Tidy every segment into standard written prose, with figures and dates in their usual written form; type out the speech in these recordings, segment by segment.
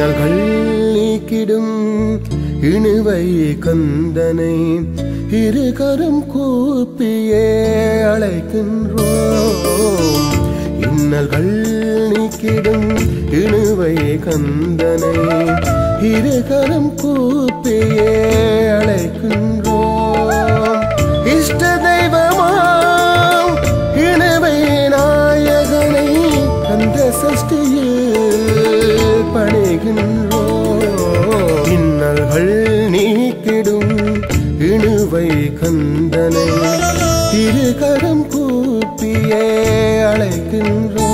இன்னல்கள் நீக்கிடும் இணுவை கந்தனை இரு கரம் கூப்பியே அழைக்கின்றோம். இன்னல்கள் நீக்கிடும் இணுவை கந்தனை இரு கரம் கூப்பியே அழைக்கின்றோம். இஷ்ட தெய்வமாம் இணுவை நாயகனை கந்த சஷ்டியில் பணிகின்றோம். இன்னல்கள் நீக்கிடும் இணுவை கந்தனை இரு கரம் கூப்பியே அழைக்கின்றோம்.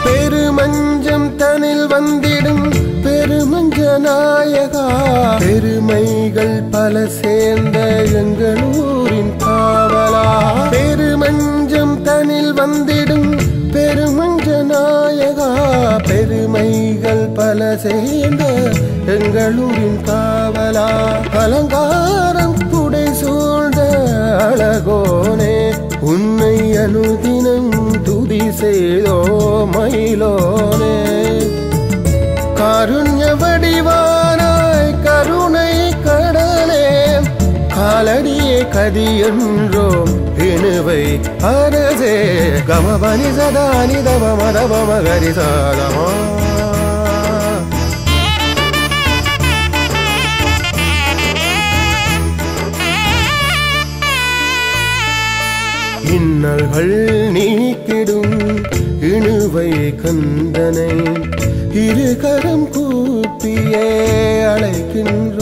பெருமஞ்சம் தனில் வந்திடும் பெருமஞ்ச நாயகா பெருமைகள் பல சேர்ந்த எங்களூரின் காவலா. பெருமஞ்சம் தனில் வந்திடும் பெருமஞ்ச நாயகா பெருமைகள் பல சேர்ந்த எங்களூரின் காவலா. அலங்காரம் புடை சூழ்ந்த அழகோனே உன்னை அனுதினம் துதி செய்தோ மயிலோனே. காருண்ய வடிவானாய் கருணை கடலே காலடியே கதி என்றோம் இணுவை அரசே. கமபனி சதானி தவ மதவ மகரி சாதமா. இன்னல்கள் நீக்கிடும் இணுவை கந்தனை இரு கரம் கூப்பியே அழைக்கின்றோம்.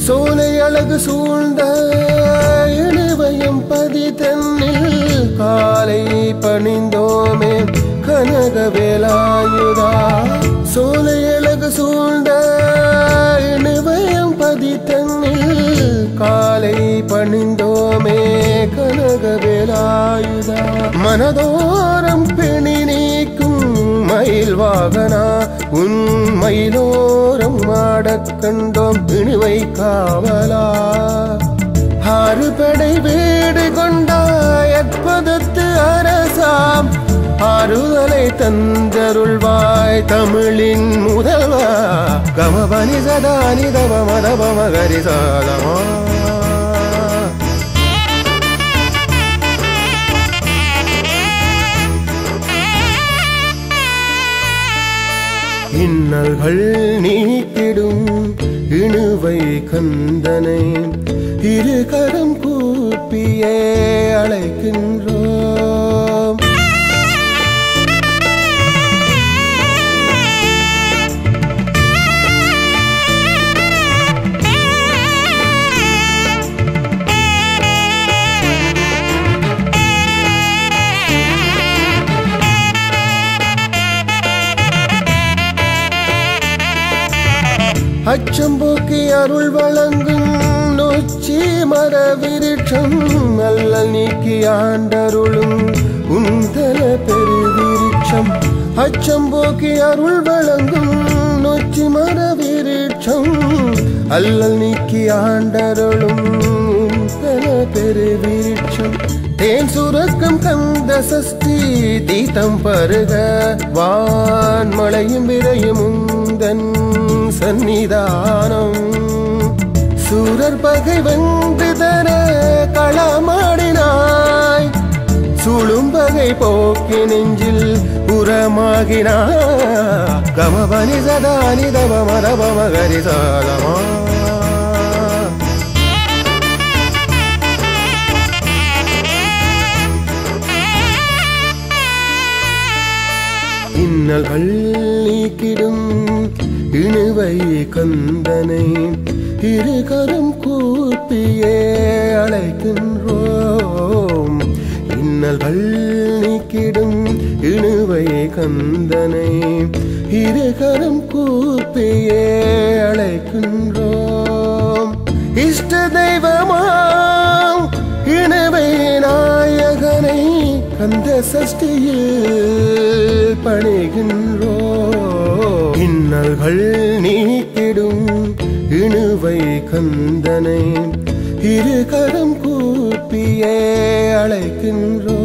சோலை அழகு சூழ்ந்த இணுவையும் பதி தன்னில் காலை பணிந்தோமே கனகவேலாயுதா. சோலை அழகு சூழ்ந்த இணுவையும் பதி தன்னில் காலை பணிந்தோமே கனகவேலாயுதா. மனதோரம் பிணி நீக்கும் மயில் வாகனா உன் மயிலோரம் ஆடக் கண்டோம் இணுவை காவலா. ஆறு படை வீடு கொண்டாய் அற்புதத்து அரசாம் ஆறுதலை தந்தருள்வாய் தமிழின் முதல்வா. கமபனி சதானி தவ மதவ மகரி சாதமா. இன்னல்கள் நீக்கிடும் இணுவை கந்தனை இரு கரம் கூப்பியே அழைக்கின்றோம். அச்சம்போக்கி அருள் வழங்கும் நொச்சி மர விருட்சம் நல்ல நீக்கி ஆண்டருளும் உந்தல பெருவிருட்சம். அச்சம்போக்கி அருள் வழங்கும் நொச்சி மர விருட்சம் அல்லல் நீக்கி ஆண்டருளும் உந்தல பெருவிருட்சம். தேன் சுரக்கும் கந்த சஷ்டி தீர்த்தம் பருக வான்மழையும் விரையும் உந்தன் சந்நிதானம். சூரர் பகை வென்று தர களமாடினாய் சூழும் பகை போக்கி நெஞ்சில் உரமாகினாய். கமபனி சதானி தவ மதவ மகரி சாதமா. இன்னல்கள் நீக்கிடும் இணுவை கந்தனை இருகரம் கூப்பியே அழைக்கின்றோம். இன்னல்கள் நீக்கிடும் இணுவை கந்தனை இருகரம் கூப்பியே அழைக்கின்றோம். இஷ்ட தெய்வமாம் இணுவை நாயகனை கந்த சஷ்டியில் பணிகின்றோம். இன்னல்கள் நீக்கிடும் இணுவை கந்தனை இருகரம் கூப்பியே அழைக்கின்றோம்.